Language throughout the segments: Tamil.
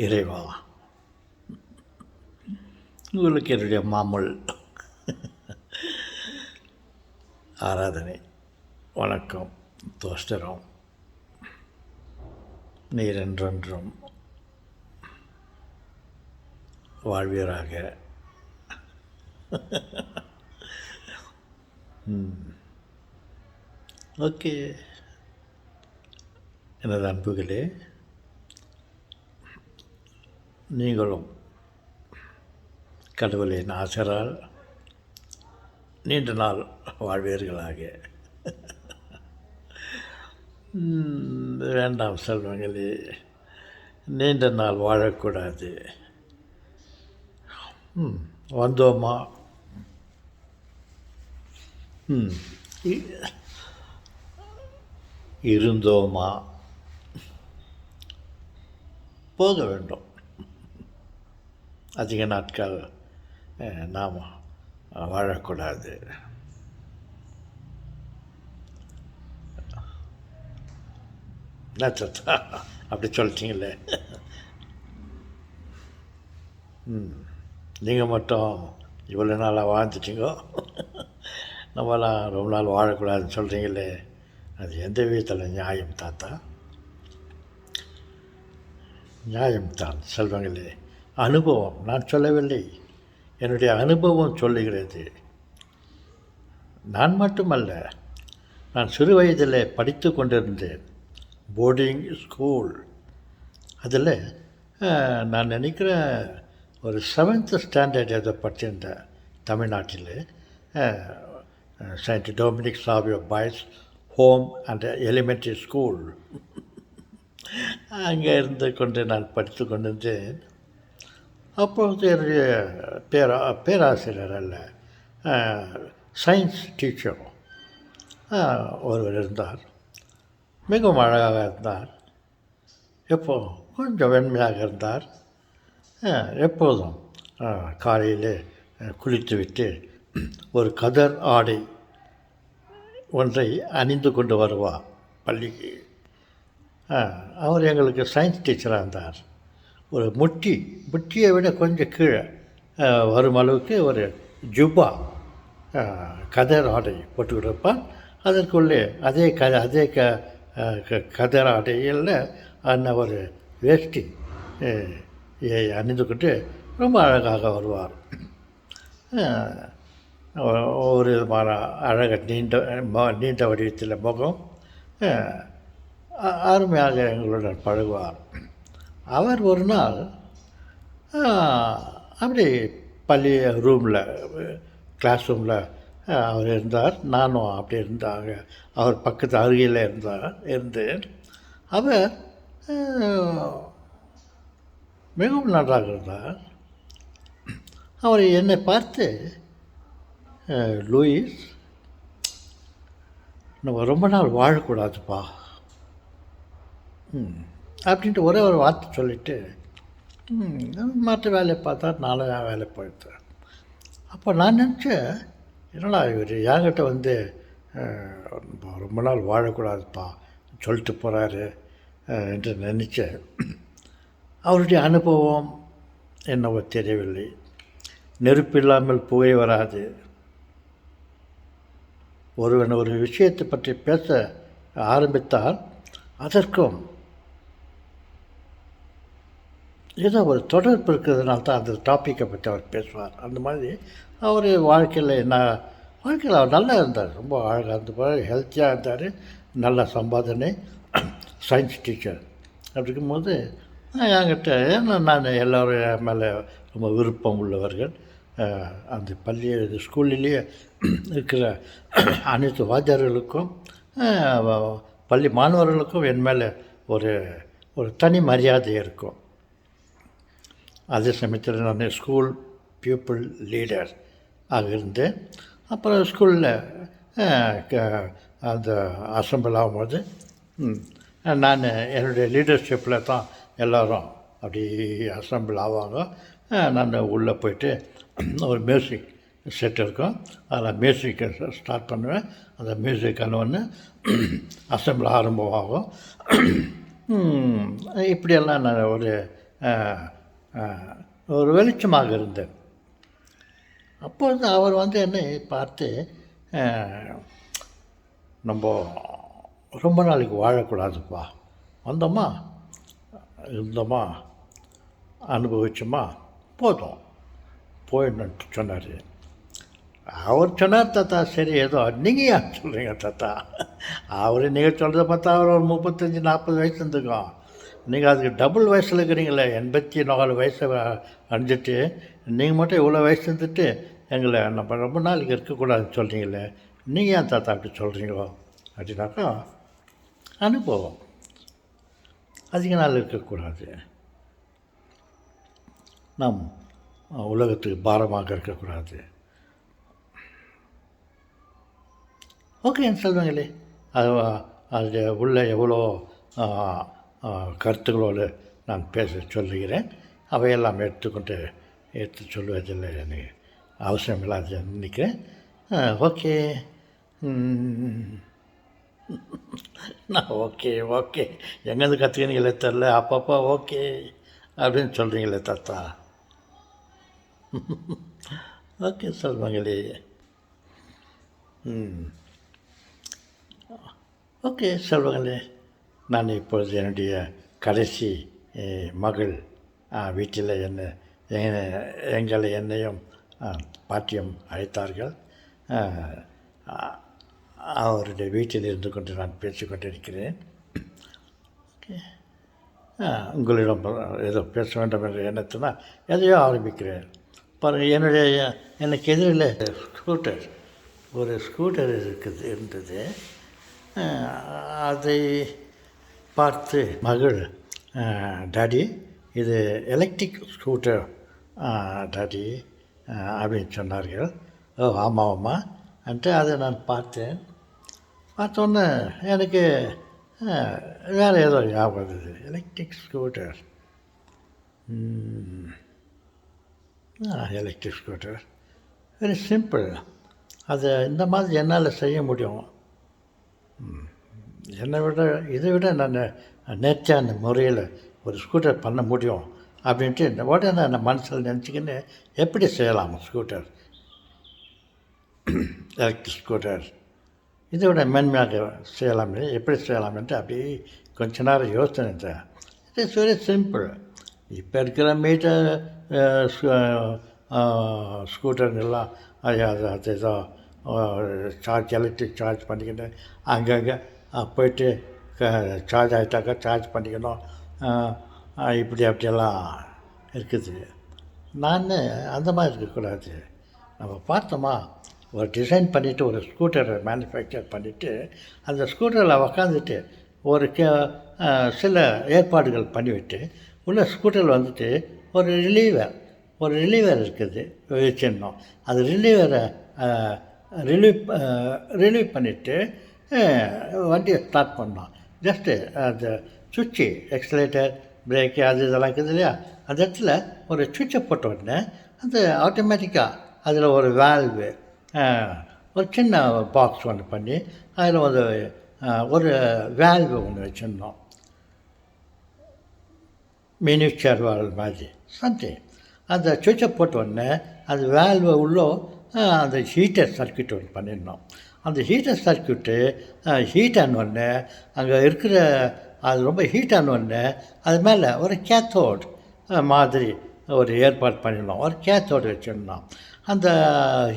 இறைவா, உங்களுக்கு என்னுடைய மாமூல் ஆராதனை, வணக்கம், தோஸ்தரம். நீர் என்றென்றும் வாழ்வீராக. ஓகே, எனது அன்புகளே, நீங்களும் கடவுளின் ஆசரால் நீண்ட நாள் வாழ்வீர்களாக. வேண்டாம் செல்வங்களே, நீண்ட நாள் வாழக்கூடாது. வந்தோமா, இருந்தோமா, போக வேண்டும். அதிக நாட்கள் நாம் வாழக்கூடாது. அப்படி சொல்லிட்டீங்களே. நீங்கள் மட்டும் இவ்வளோ நாளாக வாழ்ந்துட்டீங்கோ, நம்மளாம் ரொம்ப நாள் வாழக்கூடாதுன்னு சொல்கிறீங்களே. அது எந்த விதத்தில் நியாயம் தாத்தா? நியாயம்தான் செல்வங்களே. அனுபவம் நான் சொல்லவில்லை, என்னுடைய அனுபவம் சொல்லுகிறது. நான் மட்டுமல்ல, நான் சிறு வயதில் படித்து கொண்டிருந்தேன், போர்டிங் ஸ்கூல். அதில் நான் நினைக்கிறேன் ஒரு 7th ஸ்டாண்டர்ட் எதை படிச்சிருந்தேன். தமிழ்நாட்டில் saint Dominic Xavier boys home and elementary school. அங்கே இருந்து கொண்டு நான் படித்து கொண்டிருந்தேன். அப்பொழுது என்னுடைய பேராசிரியர் அல்ல, சயின்ஸ் டீச்சர் ஒருவர் இருந்தார். மிகவும் அழகாக இருந்தார். கொஞ்சம் வெண்மையாக இருந்தார். எப்போதும் காலையில் குளித்துவிட்டு ஒரு கதர் ஆடை ஒன்றை அணிந்து கொண்டு வருவார் பள்ளிக்கு. அவர் எங்களுக்கு சயின்ஸ் டீச்சராக இருந்தார். ஒரு முட்டியை விட கொஞ்சம் கீழே வரும் அளவுக்கு ஒரு ஜுப்பா கதர் ஆடை போட்டுக்கிட்டு இருப்பான். அதற்குள்ளே அதே கதர் ஆடையில் அந்த ஒரு வேஷ்டி அணிந்துக்கிட்டு ரொம்ப அழகாக வருவார். ஒரு விதமான அழக நீண்ட வடிவத்தில் முகம், அருமையாக எங்களுடன் பழகுவார். அவர் ஒரு நாள் அப்படி பள்ளி ரூமில், கிளாஸ் ரூமில் அவர் இருந்தார். நானும் அப்படி இருந்தாங்க, அவர் பக்கத்து அருகில் இருந்தேன். அவர் மிகவும் நன்றாக இருந்தார். அவர் என்னை பார்த்து, லூயிஸ், நம்ம ரொம்ப நாள் வாழக்கூடாதுப்பா அப்படின்ட்டு ஒரே ஒரு வார்த்தை சொல்லிவிட்டு மற்ற வேலையை பார்த்தா நானும் வேலை போயிட்டேன். அப்போ நான் நினச்சேன், என்னடா இவர் என்கிட்ட வந்து ரொம்ப நாள் வாழக்கூடாதுப்பா சொல்லிட்டு போகிறாரு என்று நினச்சேன். அவருடைய அனுபவம் என்னவோ தெரியவில்லை. நெருப்பு இல்லாமல் புகை வராது. ஒருவன் ஒரு விஷயத்தை பற்றி பேச ஆரம்பித்தால் அதற்கும் ஏதோ ஒரு தொடர்பு இருக்கிறதுனால தான் அந்த டாப்பிக்கை பற்றி அவர் பேசுவார். அந்த மாதிரி அவர் வாழ்க்கையில் அவர் நல்லா இருந்தார், ரொம்ப அழகாக இருந்தார், ஹெல்த்தியாக இருந்தார், நல்ல சம்பாதனை, சயின்ஸ் டீச்சர். அப்படி இருக்கும்போது என்கிட்ட நான் எல்லோரும் என் மேலே ரொம்ப விருப்பம் உள்ளவர்கள். அந்த ஸ்கூல்லேயே இருக்கிற அனைத்து வாத்தியார்களுக்கும் பள்ளி மாணவர்களுக்கும் என் மேலே ஒரு தனி மரியாதை இருக்கும். அதே சமயத்தில் நான் ஸ்கூல் பியூப்பிள் லீடர் ஆக இருந்தேன். அப்புறம் ஸ்கூலில் அந்த அசம்பிள் ஆகும்போது நான் என்னுடைய லீடர்ஷிப்பில் தான் எல்லோரும் அப்படி அசம்பிள் ஆவாங்க. நான் உள்ளே போயிட்டு ஒரு மியூசிக் செட் இருக்கும். அதில் மியூசிக்கை ஸ்டார்ட் பண்ணுவேன். அந்த மியூசிக் ஒன்று அசம்பிள் ஆரம்பமாகும். இப்படியெல்லாம் நான் ஒரு வெளிச்சமாக இருந்தேன். அப்பொழுது அவர் என்னை பார்த்து, நம்ம ரொம்ப நாளைக்கு வாழக்கூடாதுப்பா, வந்தோமா இருந்தோமா அனுபவிச்சோமா போதும் போயிடணுன்ட்டு சொன்னார். அவர் சொன்னார், தாத்தா சரி ஏதோ நீங்கள் ஏன் சொல்கிறீங்க தாத்தா, நீங்கள் சொல்கிறத பார்த்தா அவர் ஒரு 35-40 வயசு இருந்துக்கும். நீங்கள் அதுக்கு டபுள் வயசில் இருக்கிறீங்களே, 84 வயசை அடைஞ்சிட்டு நீங்கள் மட்டும் இவ்வளோ வயசு இருந்துட்டு எங்களை நம்ம ரொம்ப நாளைக்கு இருக்கக்கூடாதுன்னு சொல்கிறீங்களே, நீங்கள் ஏன் தாத்தா அப்படி சொல்கிறீங்களோ அப்படின்னாக்கா, அனுபவம் அதிக நாள் இருக்கக்கூடாது, நாம் உலகத்துக்கு பாரமாக இருக்கக்கூடாது. ஓகேன்னு சொல்லுவாங்களே, அது உள்ள எவ்வளோ கருத்துக்களோடு நான் பேச சொல்லுகிறேன். அவையெல்லாம் எடுத்து சொல்லுவதில்லை எனக்கு அவசியம் இல்லாத நினைக்கிறேன். ஓகே நான் ஓகே எங்கேருந்து கற்றுக்கினீங்களே தெரில, அப்பப்போ ஓகே அப்படின்னு சொல்கிறீங்களே தாத்தா. ஓகே சொல்லுவாங்களே. ஓகே சொல்லுவாங்களே. நான் இப்பொழுது என்னுடைய கடைசி மகள் வீட்டில் என்னையும் பாட்டியம் அழைத்தார்கள். அவருடைய வீட்டில் இருந்து கொண்டு நான் பேசிக்கொண்டிருக்கிறேன். ஓகே, உங்களிடம் ஏதோ பேச வேண்டும் என்ற எண்ணத்தினா எதையோ ஆரம்பிக்கிறேன். பாருங்கள், எனக்கு எதிரில் ஒரு ஸ்கூட்டர் இருந்தது. அதை பார்த்து மகள், டாடி இது எலக்ட்ரிக் ஸ்கூட்டர் டாடி அப்படின்னு சொன்னார்கள். ஓ ஆமாம்மா அன்ட்டு அதை நான் பார்த்தோன்னே எனக்கு வேறு ஏதோ ஞாபகம் இருந்தது. Electric scooter very simple. அது இந்த மாதிரி என்னால் செய்ய முடியும், இதை விட நான் நேர்த்தியான முறையில் ஒரு ஸ்கூட்டர் பண்ண முடியும் அப்படின்ட்டு உடனே நான் மனசில் நினச்சிக்கின்னு எப்படி செய்யலாம் ஸ்கூட்டர், எலக்ட்ரிக் ஸ்கூட்டர் இதை விட மேன்மையாக செய்யலாமே, எப்படி செய்யலாம்ன்ட்டு அப்படியே கொஞ்ச நேரம் யோசனை. It is very simple. இப்போ இருக்கிற மீட்டர் ஸ்கூட்டருங்கெல்லாம் அது ஏதோ எலக்ட்ரிக் சார்ஜ் பண்ணிக்கிட்டு அங்கங்கே போய்ட்டு சார்ஜ் ஆகிட்டாக்கா சார்ஜ் பண்ணிக்கணும், இப்படி அப்படியெல்லாம் இருக்குது. நான் அந்த மாதிரி இருக்கக்கூடாது. நம்ம பார்த்தோமா, ஒரு டிசைன் பண்ணிவிட்டு ஒரு ஸ்கூட்டரை மேனுஃபேக்சர் பண்ணிவிட்டு அந்த ஸ்கூட்டரில் உக்காந்துட்டு ஒரு சில ஏற்பாடுகள் பண்ணிவிட்டு உள்ள ஸ்கூட்டரில் ஒரு ரிலீவர் இருக்குது வச்சிடணும். அது ரிலீவரை ரிலீவ் பண்ணிவிட்டு வண்டியை ஸ்டார்ட் பண்ணோம். ஜஸ்ட்டு அந்த சுவிட்சு, எக்ஸலேட்டர், பிரேக்கு இதெல்லாம் இருக்குது இல்லையா, அந்த இடத்துல ஒரு சுவிட்சை போட்ட உடனே அந்த ஆட்டோமேட்டிக்காக அதில் ஒரு வேல்வு, ஒரு சின்ன பாக்ஸ் ஒன்று பண்ணி அதில் ஒரு வேல்வு ஒன்று வச்சிடணும், மினிச்சர் வேல்வு மாதிரி சம்திங். அந்த சுவிட்சை போட்ட உடனே அந்த வேல்வை உள்ளே அந்த ஹீட்டர் சர்க்யூட் ஒன்று பண்ணிடணும். அந்த ஹீட்டர் சர்க்யூட்டு ஹீட் ஆனோடனே அங்கே இருக்கிற அது ரொம்ப ஹீட் ஆனோடனே அது மேலே ஒரு கேத்தோடு மாதிரி ஒரு ஏற்பாடு பண்ணிடணும், ஒரு கேத்தோடு வச்சிடணும். அந்த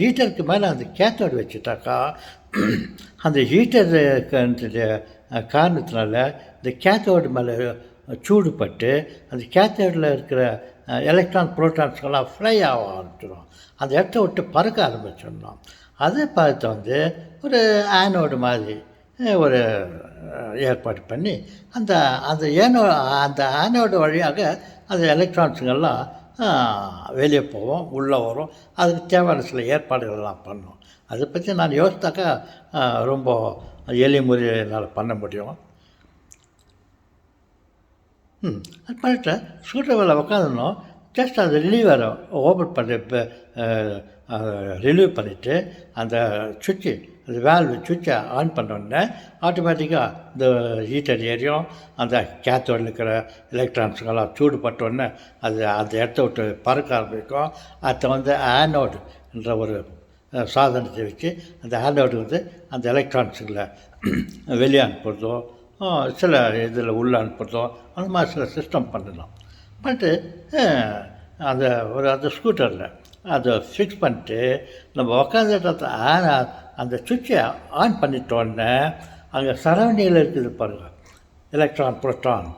ஹீட்டருக்கு மேலே அந்த கேத்தோடு வச்சுட்டாக்கா அந்த ஹீட்டர் காரணத்தினால இந்த கேத்தோடு மேலே சூடுபட்டு அந்த கேத்தோடில் இருக்கிற எலக்ட்ரான் புரோட்டான்ஸ்கெல்லாம் ஃப்ளை ஆக ஆரம்பிச்சிடும், அந்த இடத்த விட்டு பறக்க ஆரம்பிச்சிடணும். அதை பார்த்து ஒரு ஆனோடு மாதிரி ஒரு ஏற்பாடு பண்ணி அந்த ஆனோடு வழியாக அந்த எலக்ட்ரான்ஸுங்கெல்லாம் வெளியே போவோம், உள்ளே வரும். அதுக்கு தேவையான சில ஏற்பாடுகள்லாம் பண்ணோம். அதை பற்றி நான் யோசித்தாக்கா ரொம்ப எளிய முறையில் என்னால் பண்ண முடியும். அது பண்ணிட்டு ஸ்கூட்டர் மேலே உட்காந்துனோம். ஜஸ்ட் அந்த ரிலீவரை ஓப்பன் பண்ண ரிலீவ் பண்ணிவிட்டு அந்த சுவிட்சு அந்த வேல்வு சுவிட்சை ஆன் பண்ணோடனே ஆட்டோமேட்டிக்காக இந்த ஹீட்டர் ஏரியும் அந்த கேத்தோடில் இருக்கிற எலக்ட்ரான்ஸுங்கெல்லாம் சூடு பட்டோடனே அது அந்த இடத்த விட்டு பறக்க ஆரம்பிக்கும். அதை ஆனோடுன்ற ஒரு சாதனத்தை வச்சு அந்த ஆனோடு அந்த எலக்ட்ரான்ஸுங்களை வெளியே அனுப்புறதோ சில இதில் உள்ளே அனுப்புறதோ அந்த மாதிரி சில சிஸ்டம் பண்ணலாம். பண்ணிட்டு அந்த ஸ்கூட்டரில் அதை ஃபிக்ஸ் பண்ணிட்டு நம்ம உக்காந்த இடத்த அந்த சுவிட்சை ஆன் பண்ணிட்டோன்னே அங்கே சரௌண்டிங்கில் இருக்குது பாருங்கள், எலக்ட்ரான் புரோட்டான்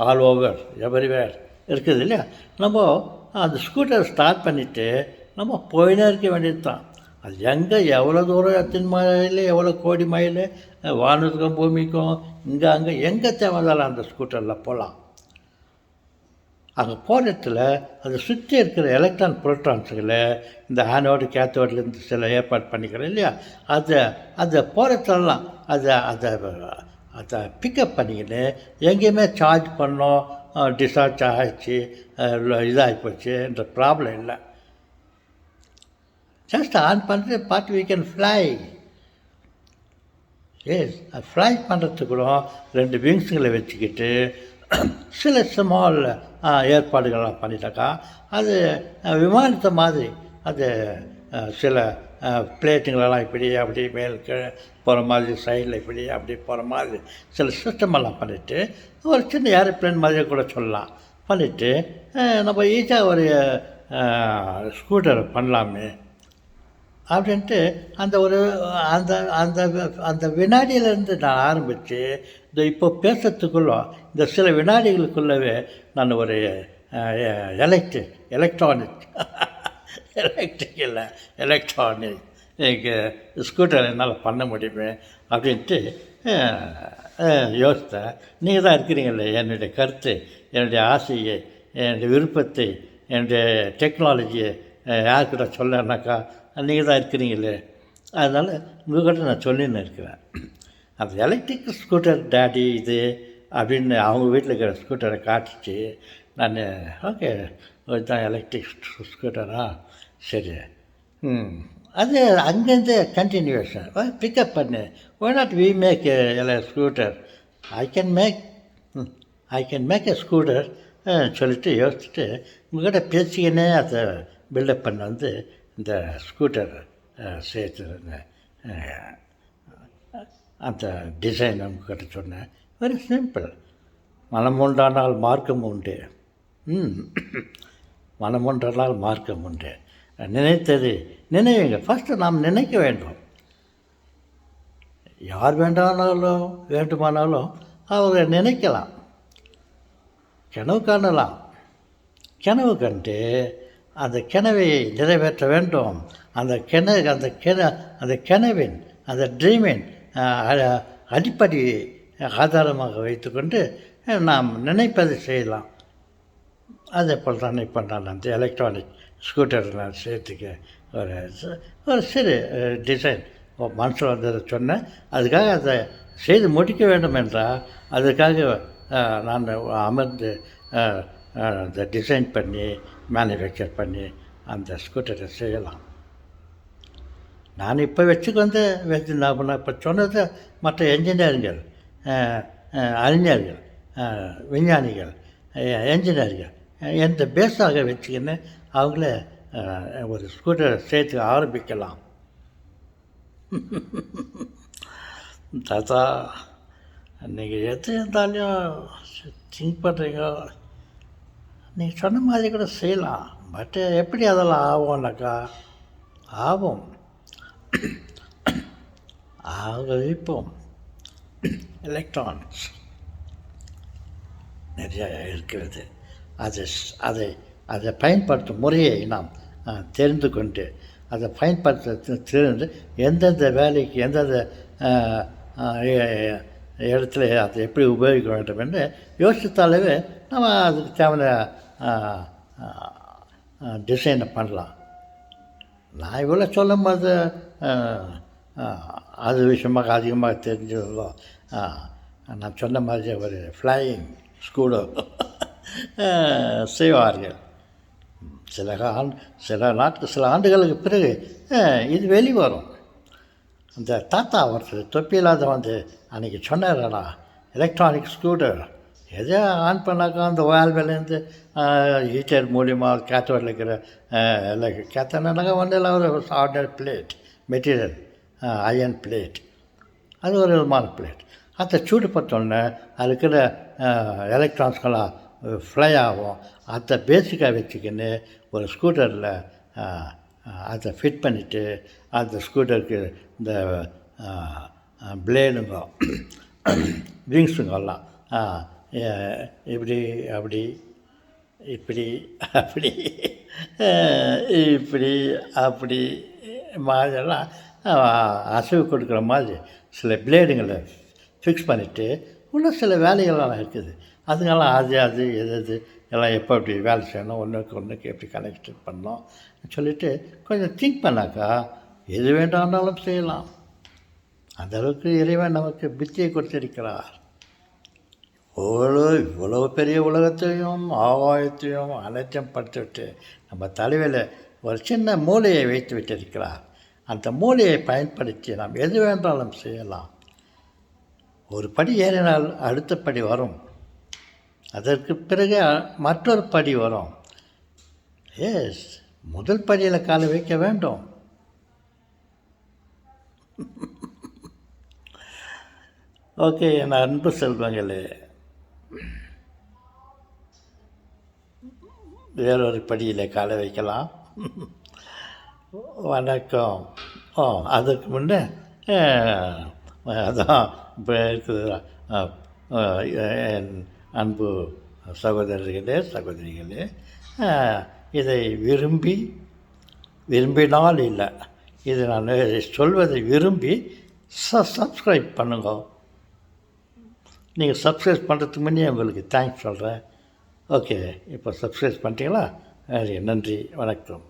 ஆல் ஓவர் எவரிவேர் இருக்குது இல்லையா. நம்ம அந்த ஸ்கூட்டரை ஸ்டார்ட் பண்ணிவிட்டு நம்ம போயினே இருக்க வேண்டியது தான். அது எங்கே எவ்வளோ தூரம் எத்தனை மைல் எவ்வளோ கோடி மைல் வானத்துக்கும் பூமிக்கும் இங்கே அங்கே எங்கே தேவைதாலும் அந்த ஸ்கூட்டரில் போகலாம். அங்கே போகிற இடத்துல அதை சுற்றி இருக்கிற எலக்ட்ரான் புரோட்டான்ஸுகளை இந்த ஆனோடு கேத்தோட்லேருந்து சில ஏற்பாடு பண்ணிக்கிறோம் இல்லையா, அதை போகிறதுலாம் அதை பிக்கப் பண்ணிக்கின்னு எங்கேயுமே சார்ஜ் பண்ணோம் டிஸ்சார்ஜ் ஆகிடுச்சு இதாகி போச்சுன்ற ப்ராப்ளம் இல்லை. ஜஸ்ட் ஆன் பண்ணிட்டு பார்த்து we can fly. Yes, fly பண்ணுறதுக்கு கூட 2 விங்ஸுங்களை வச்சுக்கிட்டு சில ஸ்மால் ஏற்பாடுகள்லாம் பண்ணிட்டாக்கா அது விமானத்தை மாதிரி அது சில பிளேட்டுங்களெல்லாம் இப்படி அப்படி மேலுக்கு போகிற மாதிரி சைடில் இப்படி அப்படி போகிற மாதிரி சில சிஸ்டமெல்லாம் பண்ணிவிட்டு ஒரு சின்ன ஏரோப்ளேன் மாதிரியே கூட சொல்லலாம் பண்ணிவிட்டு நம்ம ஈஸியாக ஒரு ஸ்கூட்டரை பண்ணலாமே அப்படின்ட்டு அந்த ஒரு அந்த அந்த அந்த வினாடியிலேருந்து நான் ஆரம்பித்து இந்த இப்போ பேசுறதுக்குள்ளே இந்த சில வினாடிகளுக்குள்ளவே நான் ஒரு எலக்ட்ரானிக் இல்லை எலக்ட்ரானிக் ஸ்கூட்டர் என்னால் பண்ண முடியுமே அப்படின்ட்டு யோசித்தேன். நீங்கள் தான் இருக்கிறீங்களே என்னுடைய கருத்து, என்னுடைய ஆசையை, என்னுடைய விருப்பத்தை, என்னுடைய டெக்னாலஜியை யார்கிட்ட சொல்லனாக்கா நீங்கள் தான் இருக்கிறீங்களே, அதனால் உங்கள்கிட்ட நான் சொல்லின்னு இருக்கிறேன். அந்த எலக்ட்ரிக் ஸ்கூட்டர் டேடி இது அப்படின்னு அவங்க வீட்டில் இருக்கிற ஸ்கூட்டரை காட்டிச்சு. நான் ஓகே தான் எலக்ட்ரிக் ஸ்கூட்டரா சரி அது அங்கேருந்து கண்டினியூஷன் பிக்கப் பண்ணு. Why not we make a scooter, I can make a scooter சொல்லிட்டு யோசிச்சுட்டு உங்கள்கிட்ட பேசிக்கினே அதை பில்டப் பண்ண இந்த ஸ்கூட்டர் சேர்த்து அந்த டிசைன் உங்கள்கிட்ட சொன்னேன். Very simple. மனம் உண்டானால் மார்க்கம் உண்டு. மனம் உண்டானால் மார்க்கம் உண்டு. நினைத்தது நினைவுங்க. ஃபஸ்ட்டு நாம் நினைக்க வேண்டும். யார் வேண்டுமானாலும் அவரை நினைக்கலாம், கனவு காணலாம். கனவு கண்டு அந்த கனவை நிறைவேற்ற வேண்டும். அந்த கனவின் அந்த ட்ரீமின் அடிப்படை ஆதாரமாக வைத்துக்கொண்டு நாம் நினைப்பதை செய்யலாம். அதே போல் தான் இப்போ நான் அந்த எலக்ட்ரானிக் ஸ்கூட்டர் நான் சேர்த்துக்க ஒரு சிறு டிசைன் மனசில் வந்ததை சொன்னேன். அதுக்காக அதை செய்து முடிக்க வேண்டும் என்றால் அதுக்காக நான் அமர்ந்து அந்த டிசைன் பண்ணி மேனுஃபேக்சர் பண்ணி அந்த ஸ்கூட்டரை செய்யலாம். நான் இப்போ நான் இப்போ சொன்னது மற்ற என்ஜினியர்கள், அறிஞர்கள், விஞ்ஞானிகள், என்ஜினியர்கள் எந்த பேஸாக வச்சுக்கின்னு அவங்கள ஒரு ஸ்கூட்டரை சேர்த்து ஆரம்பிக்கலாம். தாத்தா நீங்கள் எது இருந்தாலும் திங்க் பண்ணுறீங்க, நீங்கள் சொன்ன மாதிரி கூட செய்யலாம். பட்டு எப்படி அதெல்லாம் ஆகும்னாக்கா ஆகும். இப்போ எலக்ட்ரானிக்ஸ் நிறையா இருக்கிறது. அதை பயன்படுத்தும் முறையை நாம் தெரிந்து கொண்டு அதை பயன்படுத்த தெரிந்து எந்தெந்த வேலைக்கு எந்தெந்த இடத்துல அதை எப்படி உபயோகிக்க வேண்டும் என்று யோசித்தாலே நம்ம அதுக்கு தேவையான டிசைனை பண்ணலாம். நான் இவ்வளோ சொல்லும் போது அது விஷயமாக அதிகமாக தெரிஞ்சதோ நான் சொன்ன மாதிரி ஒரு ஃப்ளையிங் ஸ்கூடோ செய்வார்கள். சில ஆண்டுகளுக்கு பிறகு இது வெளிவரும். அந்த தாத்தா ஒருத்தர் தொப்பி இல்லாத வந்து அன்றைக்கி சொன்னாரடா, எலக்ட்ரானிக் ஸ்கூட்டர் எதோ ஆன் பண்ணாக்கா அந்த வால்விலேருந்து ஹீட்டர் மூலிமா கேத்தோடில் இருக்கிற கேத்தோட்னாக்கா ஒன்றும் இல்லை, ஒரு ordinary plate material, iron plate, அது ஒரு விதமான பிளேட். அதை சூடு பற்றோடனே அது இருக்கிற எலக்ட்ரான்ஸ்கெல்லாம் ஃப்ளை ஆகும். அதை பேசிக்காக வச்சுக்கின்னு ஒரு ஸ்கூட்டரில் அதை ஃபிட் பண்ணிவிட்டு அந்த ஸ்கூட்டருக்கு இந்த பிளேடுங்க விங்ஸுங்கெல்லாம் இப்படி அப்படி இப்படி அப்படி இப்படி அப்படி மாதிரிலாம் அசைவு கொடுக்குற மாதிரி சில பிளேடுங்களை ஃபிக்ஸ் பண்ணிவிட்டு இன்னும் சில வேலைகள்லாம் இருக்குது. அதுங்கெல்லாம் அது எது எல்லாம் எப்போ எப்படி வேலை செய்யணும், ஒன்றுக்கு எப்படி கனெக்ட் பண்ணணும் சொல்லிவிட்டு கொஞ்சம் திங்க் பண்ணாக்கா எது வேண்டாம்னாலும் செய்யலாம். அந்தளவுக்கு இறைவன் நமக்கு புத்தியை கொடுத்திருக்கிறார். இவ்வளோ பெரிய உலகத்தையும் ஆகாயத்தையும் அனைத்தையும் படுத்திவிட்டு நம்ம தலைவில் ஒரு சின்ன மூளையை வைத்து விட்டிருக்கிறார். அந்த மூளையை பயன்படுத்தி நாம் எது வேண்டாலும் செய்யலாம். ஒரு படி ஏறினால் அடுத்த படி வரும், அதற்கு பிறகு மற்றொரு படி வரும். முதல் படியில் காலை வைக்க வேண்டும். ஓகே, என் அன்பு செல்வங்களே, வேறொரு படியில் காலை வைக்கலாம். வணக்கம். அதுக்கு முன்னே அதான் இப்போ இருக்குது என் அன்பு சகோதரிகளே, இதை விரும்பினால் இல்லை, இது நான் சொல்வதை விரும்பி சப்ஸ்கிரைப் பண்ணுங்க. நீங்கள் சப்ஸ்கிரைப் பண்ணுறதுக்கு முன்னே உங்களுக்கு தேங்க்ஸ் சொல்கிறேன். ஓகே, இப்போ சப்ஸ்கிரைப் பண்ணிட்டீங்களா? நன்றி, வணக்கம்.